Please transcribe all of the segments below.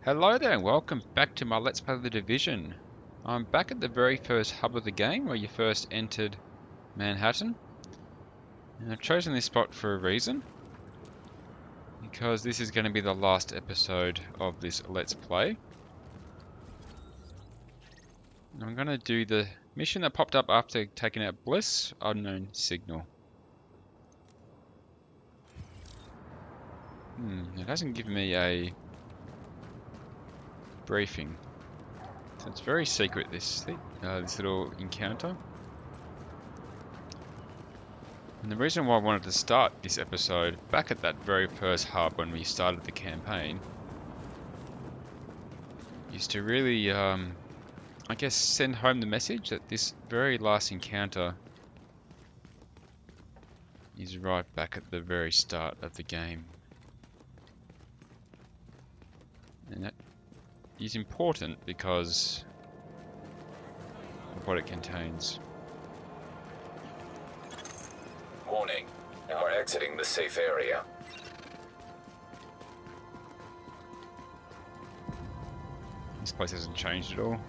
Hello there and welcome back to my Let's Play The Division. I'm back at the very first hub of the game where you first entered Manhattan. And I've chosen this spot for a reason. Because this is going to be the last episode of this Let's Play. And I'm going to do the mission that popped up after taking out Bliss, Unknown Signal. It hasn't given me a briefing. So it's very secret, this little encounter. And the reason why I wanted to start this episode back at that very first hub when we started the campaign is to really, I guess, send home the message that this very last encounter is right back at the very start of the game. And that is important because of what it contains. Warning, now we're exiting the safe area. This place hasn't changed at all.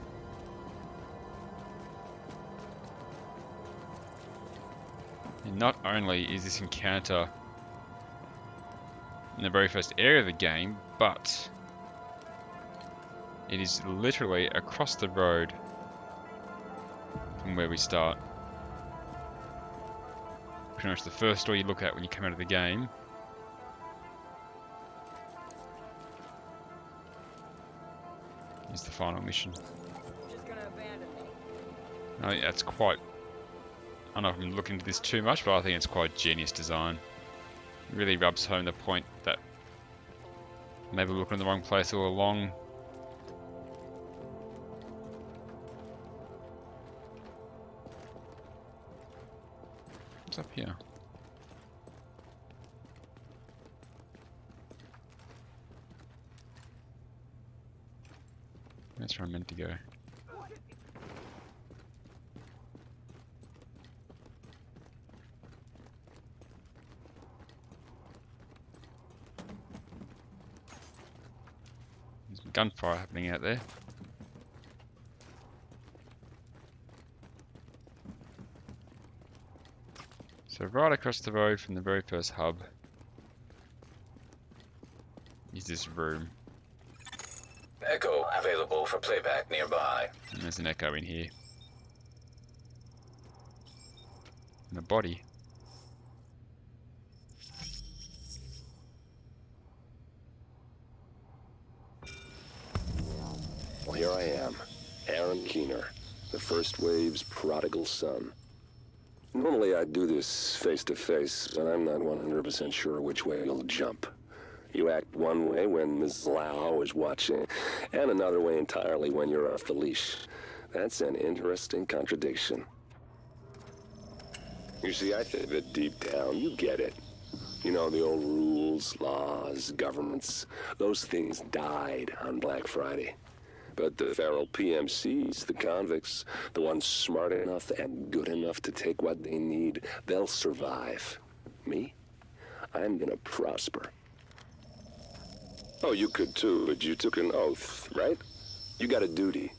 And not only is this encounter in the very first area of the game, but it is literally across the road from where we start. Pretty much the first door you look at when you come out of the game. Is the final mission. Just gonna abandon me. I think that's quite... I don't know if I'm looking into this too much, but I think it's quite genius design. It really rubs home the point that maybe we're looking in the wrong place all along. What's up here? That's where I'm meant to go. There's some gunfire happening out there. So right across the road from the very first hub is this room. Echo available for playback nearby. And there's an echo in here. And a body. Well, here I am, Aaron Keener, the first wave's prodigal son. Normally I'd do this face-to-face, but I'm not 100% sure which way you'll jump. You act one way when Ms. Lau is watching, and another way entirely when you're off the leash. That's an interesting contradiction. You see, I think that deep down, you get it. You know, the old rules, laws, governments, those things died on Black Friday. But the feral PMCs, the convicts, the ones smart enough and good enough to take what they need, they'll survive. Me? I'm gonna prosper. Oh, you could too, but you took an oath, right? You got a duty.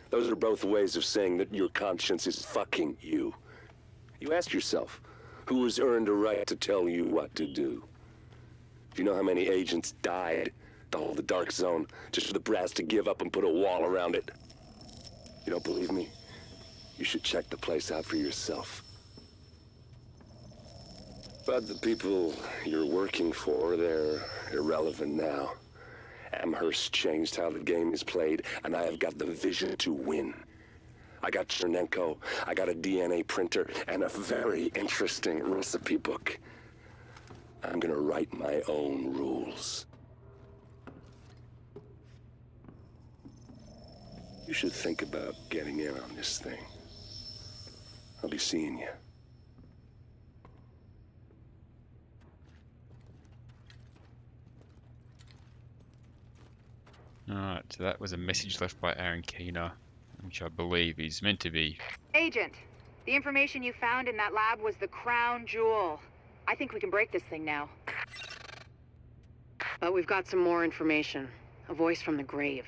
Those are both ways of saying that your conscience is fucking you. You ask yourself, who has earned a right to tell you what to do? Do you know how many agents died to hold the Dark Zone just for the brass to give up and put a wall around it? You don't believe me? You should check the place out for yourself. But the people you're working for, they're irrelevant now. Amherst changed how the game is played, and I have got the vision to win. I got Chernenko, I got a DNA printer, and a very interesting recipe book. I'm gonna write my own rules. You should think about getting in on this thing. I'll be seeing you. Alright, so that was a message left by Aaron Keener, which I believe is meant to be... Agent, the information you found in that lab was the crown jewel. I think we can break this thing now. But we've got some more information. A voice from the grave.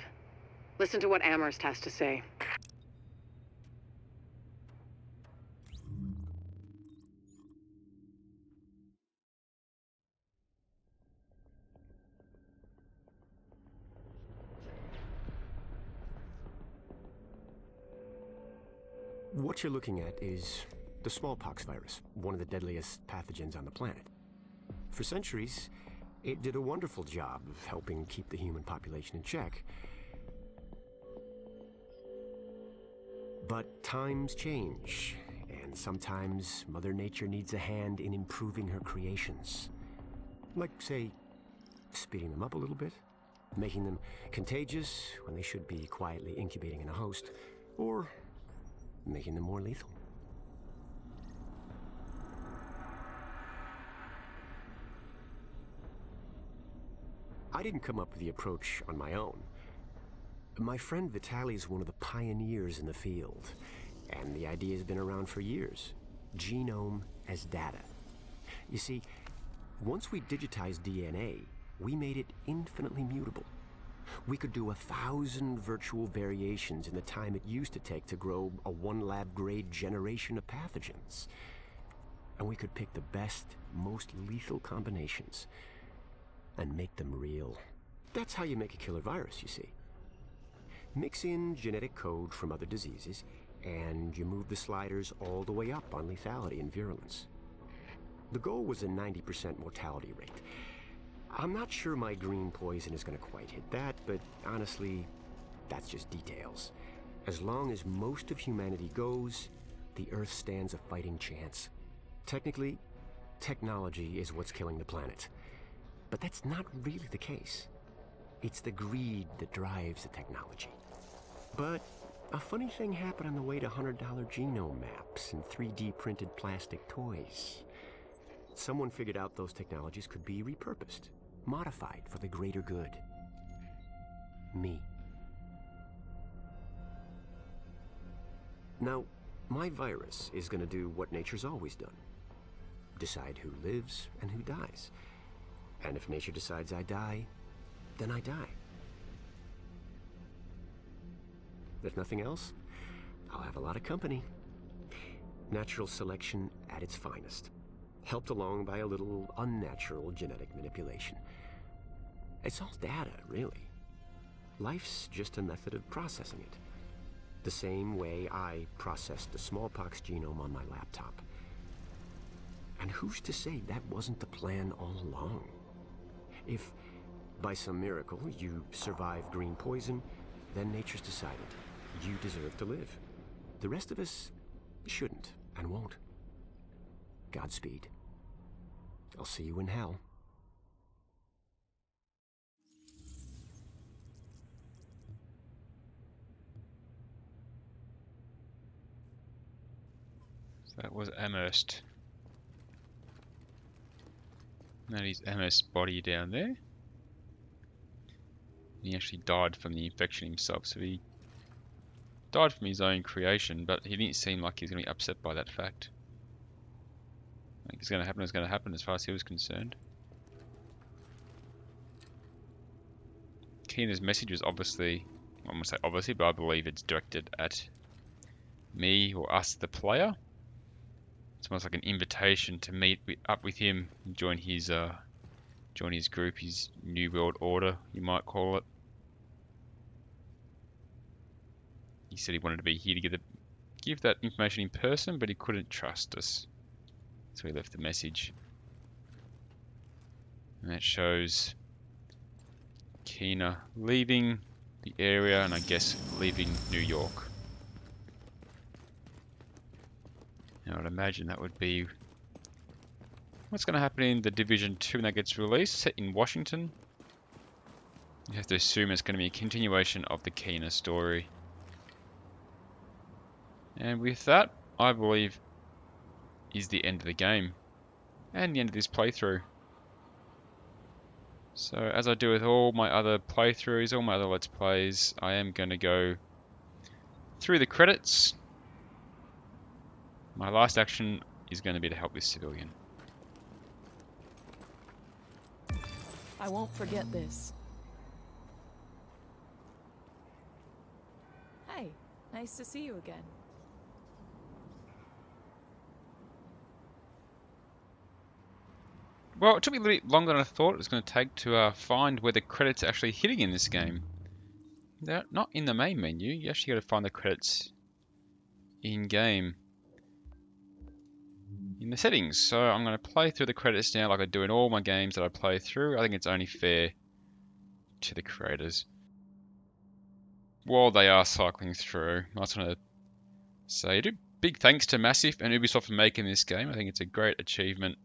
Listen to what Amherst has to say. What you're looking at is the smallpox virus, one of the deadliest pathogens on the planet. For centuries, it did a wonderful job of helping keep the human population in check. But times change, and sometimes Mother Nature needs a hand in improving her creations. Like, say, speeding them up a little bit, making them contagious when they should be quietly incubating in a host, or making them more lethal. I didn't come up with the approach on my own. My friend Vitaly's one of the pioneers in the field, and the idea has been around for years. Genome as data. You see, once we digitized DNA, we made it infinitely mutable. We could do 1,000 virtual variations in the time it used to take to grow a 1 lab grade generation of pathogens. And we could pick the best, most lethal combinations and make them real. That's how you make a killer virus, you see. Mix in genetic code from other diseases, and you move the sliders all the way up on lethality and virulence. The goal was a 90% mortality rate. I'm not sure my green poison is going to quite hit that, but honestly, that's just details. As long as most of humanity goes, the Earth stands a fighting chance. Technically, technology is what's killing the planet. But that's not really the case. It's the greed that drives the technology. But a funny thing happened on the way to $100 genome maps and 3D printed plastic toys. Someone figured out those technologies could be repurposed, modified for the greater good. Me. Now, my virus is going to do what nature's always done. Decide who lives and who dies. And if nature decides I die, then I die. If nothing else, I'll have a lot of company. Natural selection at its finest, helped along by a little unnatural genetic manipulation. It's all data, really. Life's just a method of processing it. The same way I processed the smallpox genome on my laptop. And who's to say that wasn't the plan all along? If, by some miracle, you survive green poison, then nature's decided you deserve to live. The rest of us shouldn't and won't. Godspeed. I'll see you in hell. So that was Amherst. That is Amherst's body down there. He actually died from the infection himself, so he died from his own creation, but he didn't seem like he was going to be upset by that fact. Like, it's going to happen as far as he was concerned. Keena's message was obviously, I won't say obviously, but I believe it's directed at me or us, the player. It's almost like an invitation to meet up with him and join his group, his New World Order, you might call it. He said he wanted to be here to give that information in person, but he couldn't trust us. So he left the message. And that shows Keena leaving the area and I guess leaving New York. Now I'd imagine that would be what's going to happen in the Division 2 when that gets released, set in Washington. You have to assume it's going to be a continuation of the Keena story. And with that, I believe is the end of the game and the end of this playthrough. So as I do with all my other playthroughs, all my other Let's Plays, I am going to go through the credits. My last action is going to be to help this civilian. I won't forget this. Nice to see you again. Well, it took me a little bit longer than I thought it was going to take to find where the credits are actually hitting in this game. They're not in the main menu. You actually got to find the credits in-game, in the settings. So I'm going to play through the credits now like I do in all my games that I play through. I think it's only fair to the creators. While they are cycling through, I just want to say big thanks to Massive and Ubisoft for making this game. I think it's a great achievement.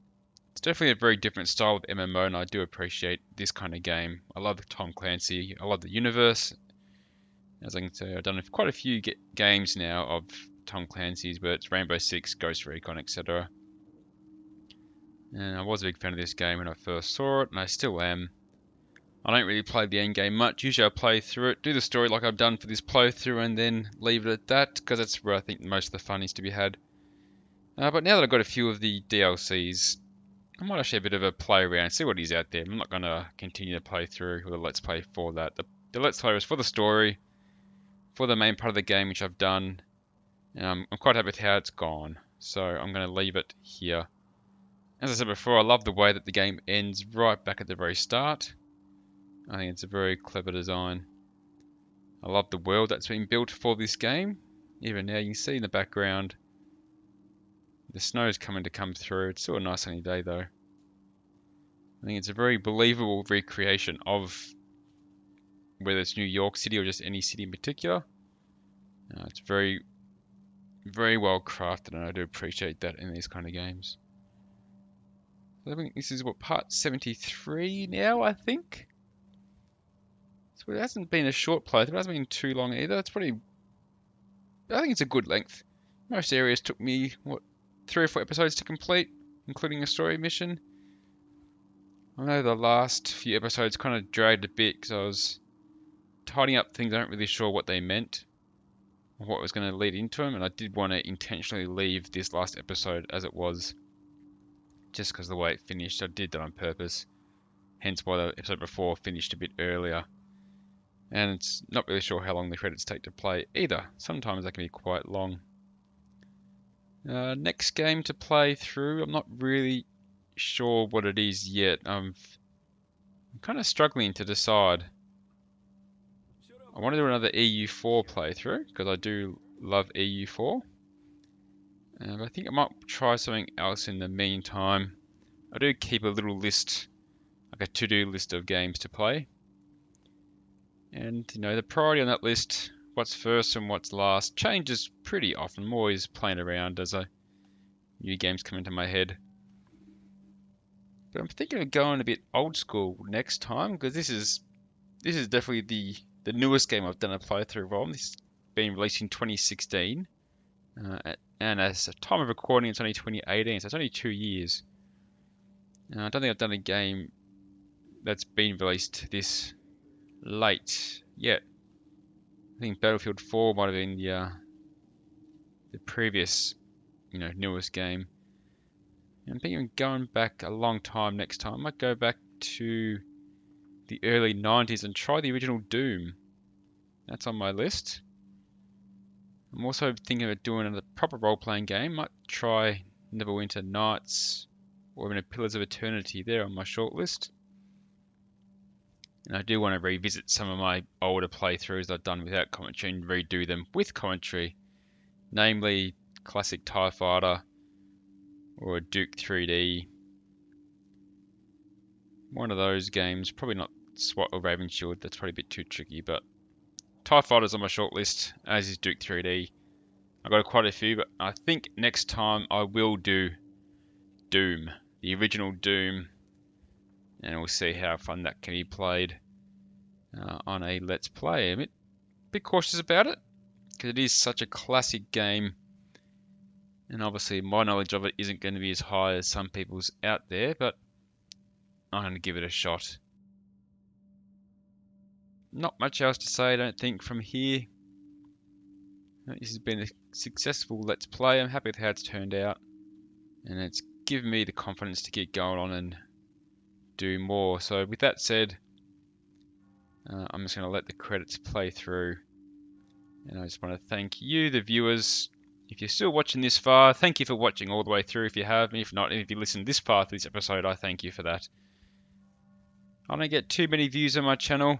It's definitely a very different style of MMO, and I do appreciate this kind of game. I love Tom Clancy. I love the universe. As I can say, I've done quite a few games now of Tom Clancy's, but it's Rainbow Six, Ghost Recon, etc. And I was a big fan of this game when I first saw it, and I still am. I don't really play the end game much. Usually I play through it, do the story like I've done for this playthrough, and then leave it at that, because that's where I think most of the fun is to be had. But now that I've got a few of the DLCs, I might actually have a bit of a play around, see what is out there. I'm not going to continue to play through with a Let's Play for that. The Let's Play was for the story, for the main part of the game, which I've done. I'm quite happy with how it's gone, so I'm going to leave it here. As I said before, I love the way that the game ends right back at the very start. I think it's a very clever design. I love the world that's been built for this game. Even now you can see in the background the snow's coming to come through. It's still a nice sunny day though. I think it's a very believable recreation of whether it's New York City or just any city in particular. It's very, very well crafted, and I do appreciate that in these kind of games. I think this is what, part 73 now, I think? So it hasn't been a short playthrough, it hasn't been too long either. It's pretty, I think it's a good length. Most areas took me, what, 3 or 4 episodes to complete, including a story mission. I know the last few episodes kind of dragged a bit because I was tidying up things I weren't really sure what they meant, or what was going to lead into them, and I did want to intentionally leave this last episode as it was, just because of the way it finished. I did that on purpose, hence why the episode before finished a bit earlier. And it's not really sure how long the credits take to play either. Sometimes they can be quite long. Next game to play through, I'm not really sure what it is yet. I'm kind of struggling to decide. I want to do another EU4 playthrough because I do love EU4. But I think I might try something else in the meantime. I do keep a little list, like a to-do list of games to play. And, you know, the priority on that list, what's first and what's last, changes pretty often. I'm always playing around as new games come into my head. But I'm thinking of going a bit old school next time, because this is definitely the newest game I've done a playthrough of. This has been released in 2016. And as a time of recording, it's only 2018, so it's only 2 years. I don't think I've done a game that's been released this late yet. I think Battlefield 4 might have been the previous, newest game. I'm thinking of going back a long time next time. I might go back to the early 90s and try the original Doom. That's on my list. I'm also thinking of doing a proper role-playing game. Might try Neverwinter Nights or even a Pillars of Eternity there on my shortlist. And I do want to revisit some of my older playthroughs I've done without commentary and redo them with commentary. Namely, classic TIE Fighter or a Duke 3D. One of those games, probably not SWAT or Raven Shield, that's probably a bit too tricky, but TIE Fighter's on my shortlist, as is Duke 3D. I've got quite a few, but I think next time I will do Doom, the original Doom, and we'll see how fun that can be played on a Let's Play. I'm a bit cautious about it, because it is such a classic game, and obviously my knowledge of it isn't going to be as high as some people's out there, but I'm going to give it a shot. Not much else to say, I don't think, from here. This has been a successful Let's Play. I'm happy with how it's turned out, and it's given me the confidence to keep going on and do more. So with that said, I'm just going to let the credits play through, And I just want to thank you, the viewers. If you're still watching this far, thank you for watching all the way through if you have. If not, if you listened this far to this episode, I thank you for that. I don't get too many views on my channel,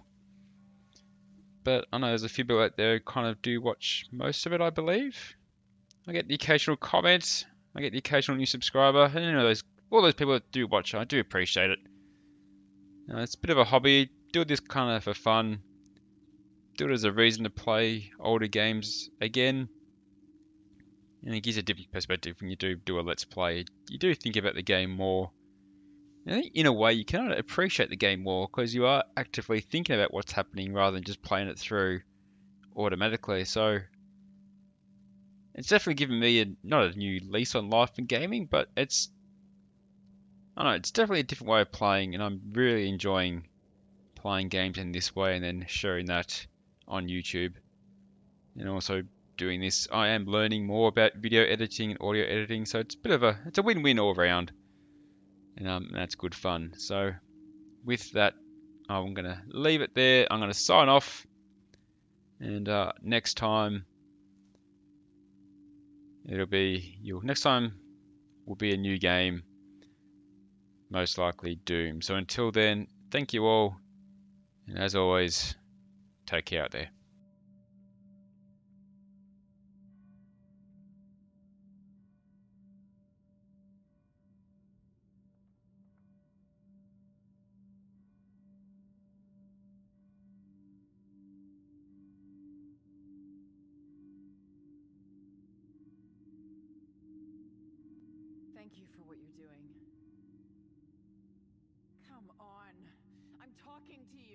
but I know there's a few people out there who kind of do watch most of it, I believe. I get the occasional comment, I get the occasional new subscriber, and you know, all those people that do watch, I do appreciate it. It's a bit of a hobby, do this kind of for fun, do it as a reason to play older games again, and it gives a different perspective when you do a Let's Play. You do think about the game more. I think in a way you can appreciate the game more because you are actively thinking about what's happening rather than just playing it through automatically. So it's definitely given me not a new lease on life in gaming, but I don't know, it's definitely a different way of playing, and I'm really enjoying playing games in this way and then sharing that on YouTube. And also doing this, I am learning more about video editing and audio editing, so it's a win-win all around, and that's good fun. So with that, I'm gonna leave it there. I'm gonna sign off, and next time next time will be a new game, most likely Doom. So until then, thank you all, and as always, take care out there. Thank you for what you're doing. Come on. I'm talking to you.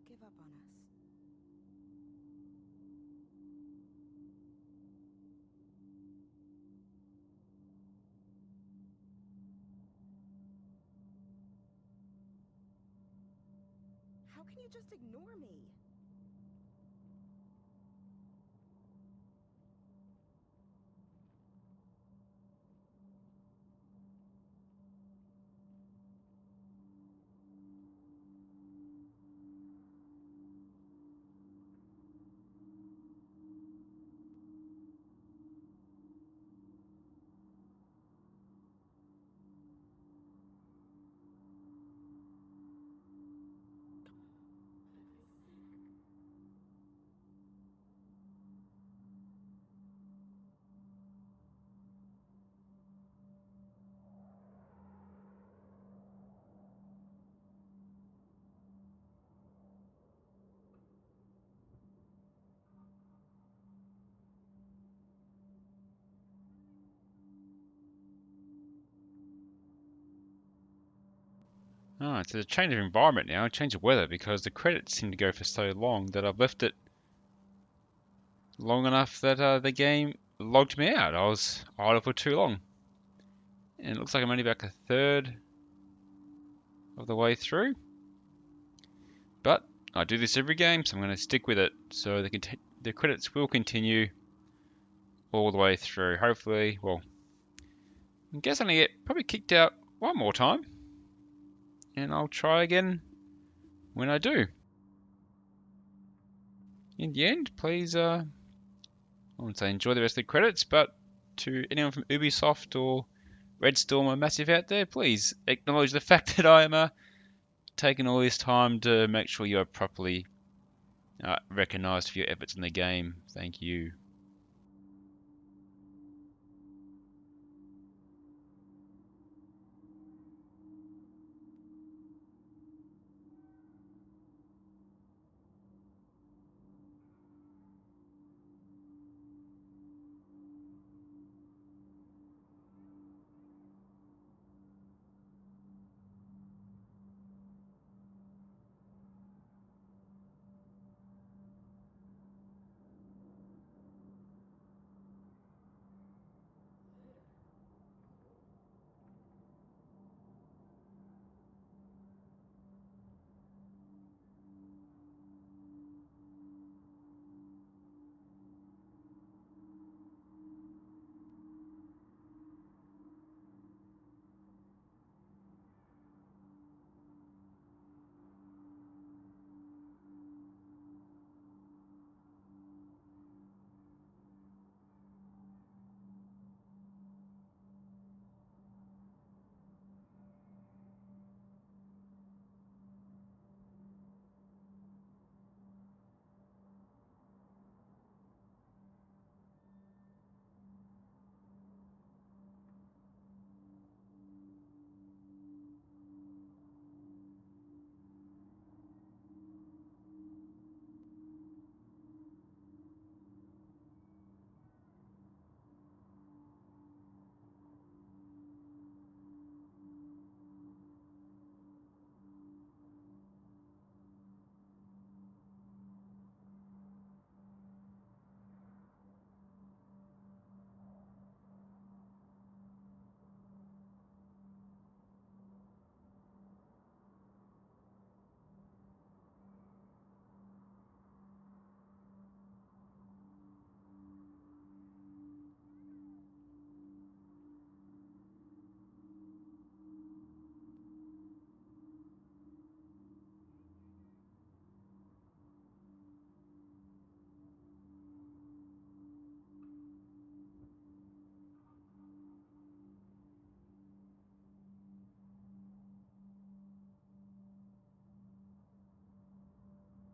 give up on us. How can you just ignore me? Oh, it's a change of environment now, a change of weather, because the credits seem to go for so long that I've left it long enough that the game logged me out. I was idle for too long. And it looks like I'm only about a third of the way through. But I do this every game, so I'm going to stick with it. So the credits will continue all the way through. Hopefully, well, I guess I'm going to get probably kicked out one more time. And I'll try again when I do. In the end, please, I wouldn't say enjoy the rest of the credits, but to anyone from Ubisoft or Red Storm or Massive out there, please acknowledge the fact that I am taking all this time to make sure you are properly recognized for your efforts in the game. Thank you.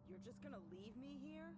You're just gonna leave me here?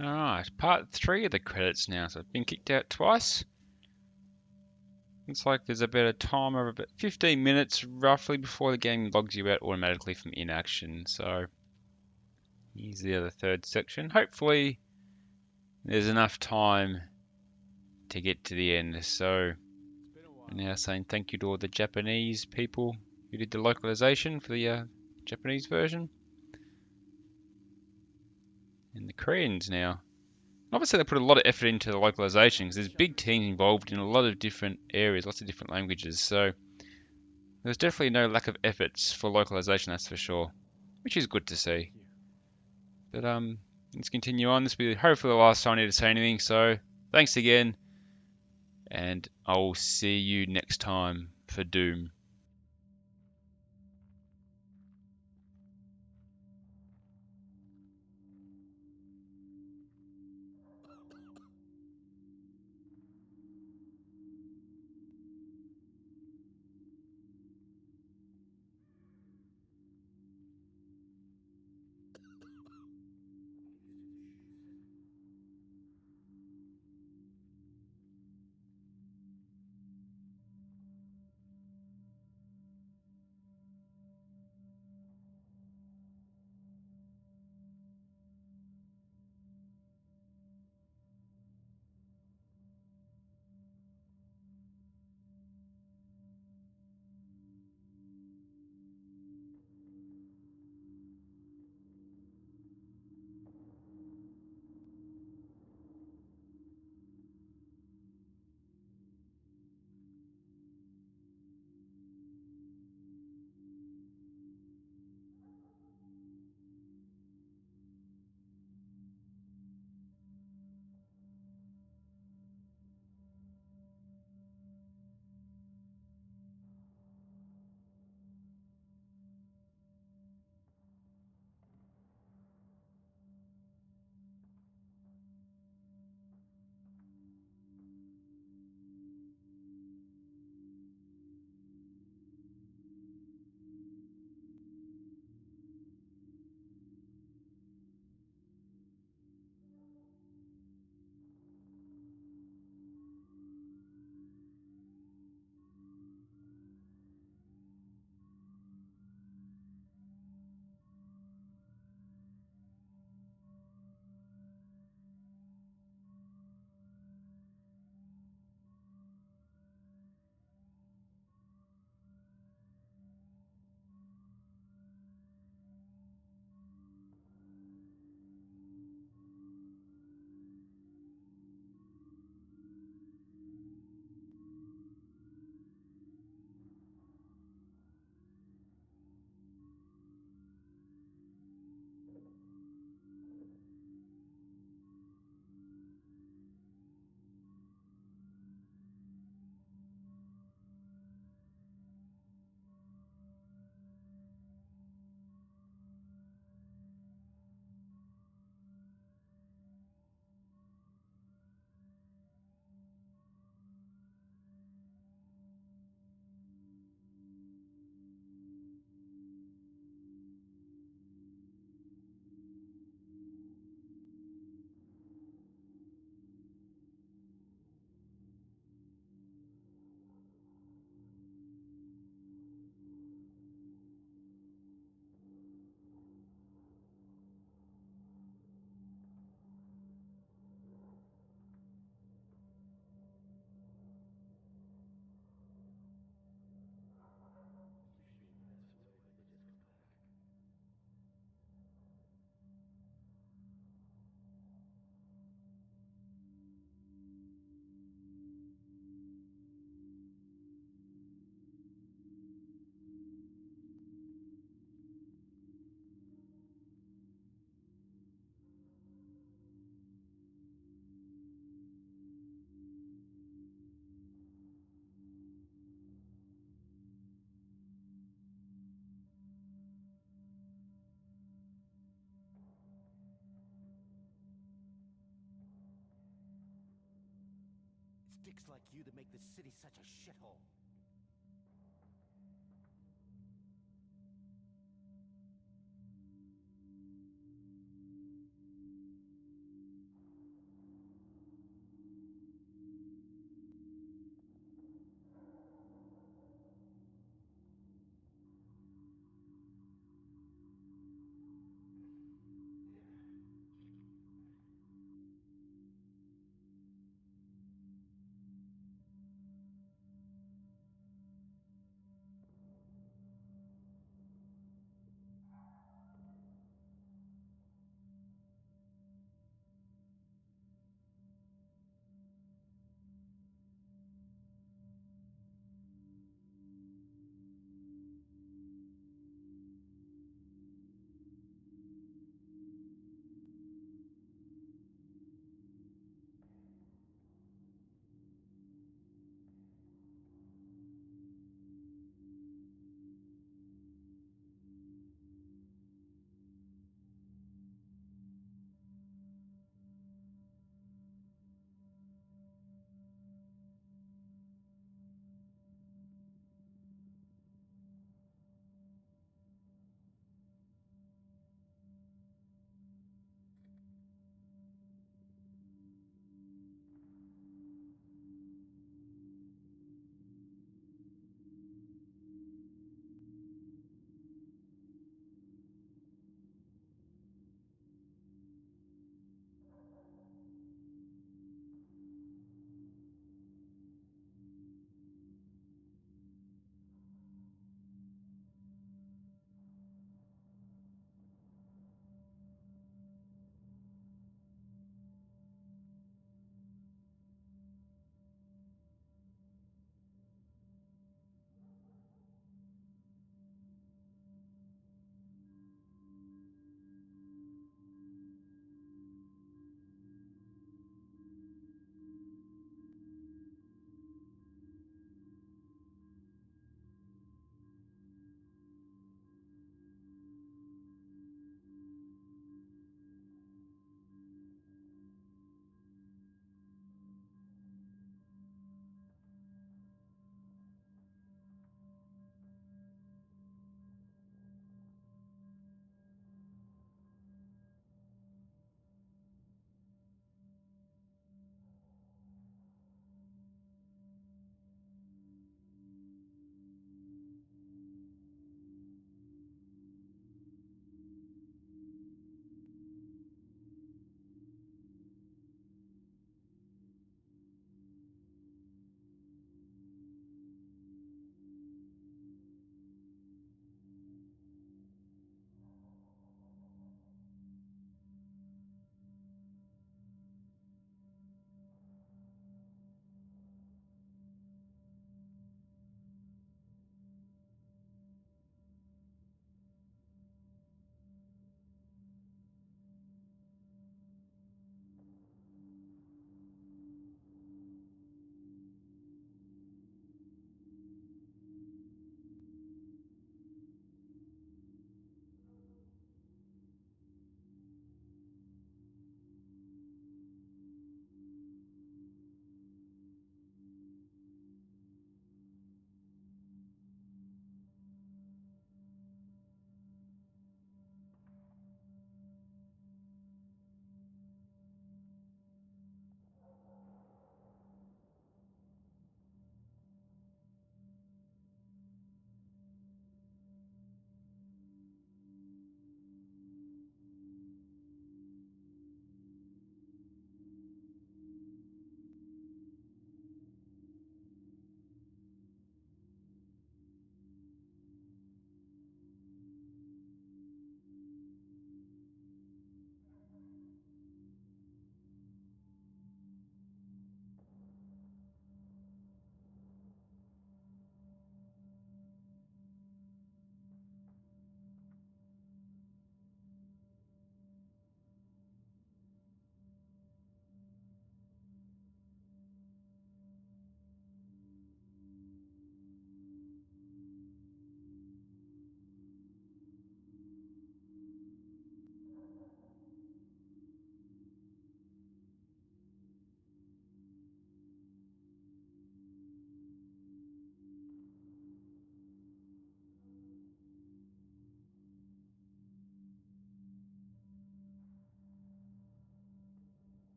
Alright, part 3 of the credits now. So I've been kicked out twice. Looks like there's about a time of about 15 minutes roughly before the game logs you out automatically from inaction. So here's the other third section. Hopefully there's enough time to get to the end. So we're now saying thank you to all the Japanese people who did the localization for the Japanese version. And the Koreans now. Obviously, they put a lot of effort into the localization because there's big teams involved in a lot of different areas, lots of different languages. So there's definitely no lack of efforts for localization, that's for sure, which is good to see. But let's continue on. This will be hopefully the last time I need to say anything. So thanks again, and I'll see you next time for Doom. It's dicks like you that make this city such a shithole.